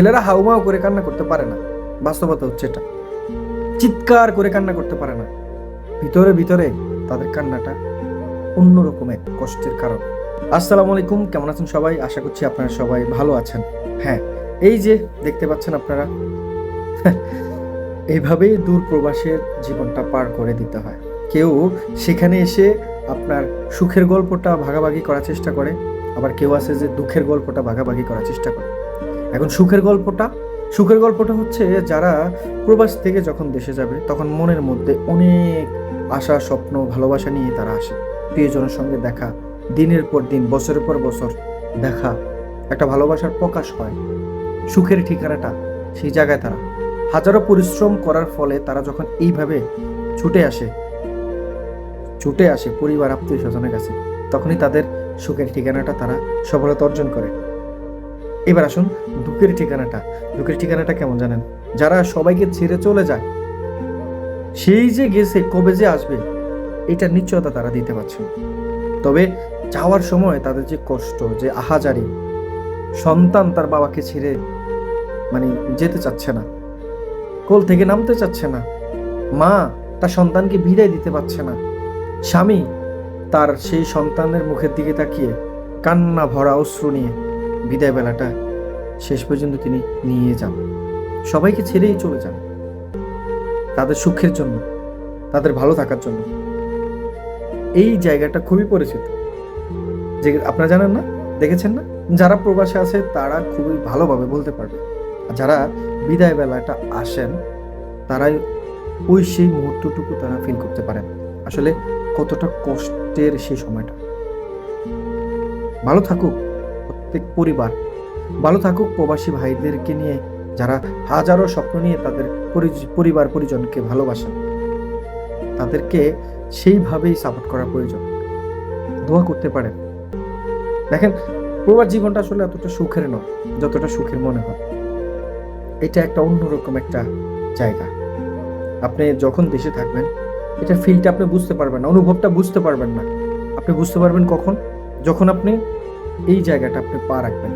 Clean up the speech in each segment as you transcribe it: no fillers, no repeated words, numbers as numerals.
ছেলেরা হাউমাউ করে কান্না করতে পারে না, বাস্তবতা হচ্ছে এটা। চিৎকার করে কান্না করতে পারে না, ভিতরে ভিতরে তাদের কান্নাটা অন্যরকম এক কষ্টের কারণ। আসসালামু আলাইকুম, কেমন আছেন সবাই? আশা করছি আপনারা সবাই ভালো আছেন। হ্যাঁ, এই যে দেখতে পাচ্ছেন আপনারা, এইভাবেই দূর প্রবাসের জীবনটা পার করে দিতে হয়। কেউ সেখানে এসে আপনার সুখের গল্পটা ভাগাভাগি করার চেষ্টা করে, আবার কেউ আছে যে দুঃখের গল্পটা ভাগাভাগি করার চেষ্টা করে। এখন সুখের গল্পটা হচ্ছে যারা প্রবাস থেকে যখন দেশে যাবে তখন মনের মধ্যে অনেক আশা, স্বপ্ন, ভালোবাসা নিয়ে তারা আসে। প্রিয়জনের সঙ্গে দেখা, দিনের পর দিন, বছরের পর বছর দেখা, একটা ভালোবাসার প্রকাশ হয়। সুখের ঠিকানাটা সেই জায়গায় তারা হাজারো পরিশ্রম করার ফলে তারা যখন এইভাবে ছুটে আসে পরিবার, আত্মীয় স্বজনের কাছে, তখনই তাদের সুখের ঠিকানাটা তারা সফলতা অর্জন করে। এবার আসুন দুঃখের ঠিকানাটা কেমন জানেন? যারা সবাইকে ছেড়ে চলে যায়, সেই যে গেছে কবে যে আসবে এটা নিশ্চয়তা তারা দিতে পারছে না। তবে যাওয়ার সময় তাদের যে কষ্ট, যে আহাজারি, সন্তান তার বাবাকে ছেড়ে যেতে চাচ্ছে না, কোল থেকে নামতে চাচ্ছে না, মা তার সন্তানকে বিদায় দিতে পারছে না, স্বামী তার সেই সন্তানের মুখের দিকে তাকিয়ে কান্না ভরা অশ্রু নিয়ে বিদায় বেলাটা শেষ পর্যন্ত তিনি নিয়ে যান, সবাইকে ছেড়েই চলে যান তাদের সুখের জন্য, তাদের ভালো থাকার জন্য। এই জায়গাটা খুবই পরিচিত, যে আপনারা জানেন না, দেখেছেন না? যারা প্রবাসে আছে তারা খুবই ভালোভাবে বলতে পারবে, আর যারা বিদায় বেলাটা আসেন তারাই ওই সেই মুহূর্তটুকু তারা ফিল করতে পারেন আসলে কতটা কষ্টের সেই সময়টা। ভালো থাকুক প্রত্যেক পরিবার, ভালো থাকুক প্রবাসী ভাইদেরকে নিয়ে যারা হাজারো স্বপ্ন নিয়ে তাদের পরিবার পরিজনকে ভালোবাসেন, তাদেরকে সেইভাবেই সাপোর্ট করা প্রয়োজন। দোয়া করতে পারেন। দেখেন, প্রবাস জীবনটা আসলে এতটা সুখের নয় যতটা সুখের মনে হয়। এটা একটা অন্যরকম একটা জায়গা। আপনি যখন দেশে থাকবেন এটা ফিলটা আপনি বুঝতে পারবেন না, অনুভবটা বুঝতে পারবেন না। আপনি বুঝতে পারবেন কখন? যখন আপনি এই জায়গাটা আপনি পা রাখবেন,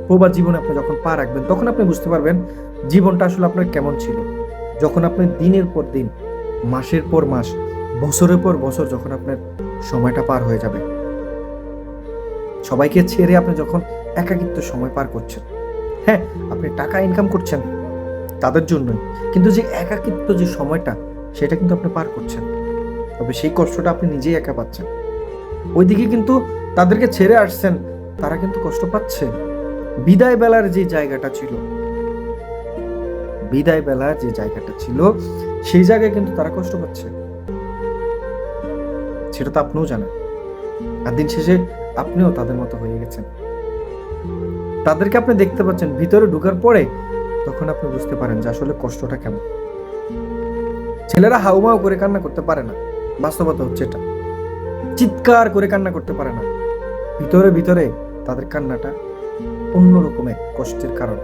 প্রবাস জীবনে আপনি যখন পা রাখবেন তখন আপনি বুঝতে পারবেন জীবনটা আসলে আপনার কেমন ছিল। যখন আপনি দিনের পর দিন, মাসের পর মাস, বছরের পর বছর যখন আপনার সময়টা পার হয়ে যাবে, সবাইকে ছেড়ে আপনি যখন একাকিত্ব সময় পার করছেন, হ্যাঁ আপনি টাকা ইনকাম করছেন তাদের জন্যই, কিন্তু যে একাকিত্ব যে সময়টা সেটা কিন্তু আপনি পার করছেন, তবে সেই কষ্টটা আপনি নিজেই একা পাচ্ছেন। ওইদিকে কিন্তু তাদেরকে ছেড়ে আসছেন, তারা কিন্তু কষ্ট পাচ্ছে। বিদায় বেলার যে জায়গাটা ছিল সেই জায়গায় কিন্তু তারা কষ্ট পাচ্ছে, সেটা তো আপনিও জানেন। আর দিন শেষে আপনিও তাদের মতো হয়ে গেছেন। তাদেরকে আপনি দেখতে পাচ্ছেন, ভিতরে ঢোকার পরে তখন আপনি বুঝতে পারেন যে আসলে কষ্টটা কেমন। ছেলেরা হাউমাউ করে কান্না করতে পারে না, বাস্তবতা হচ্ছে এটা। চিৎকার করে কান্না করতে পারে না, ভিতরে ভিতরে তাদের কান্নাটা অন্যরকম এক কষ্টের কারণ।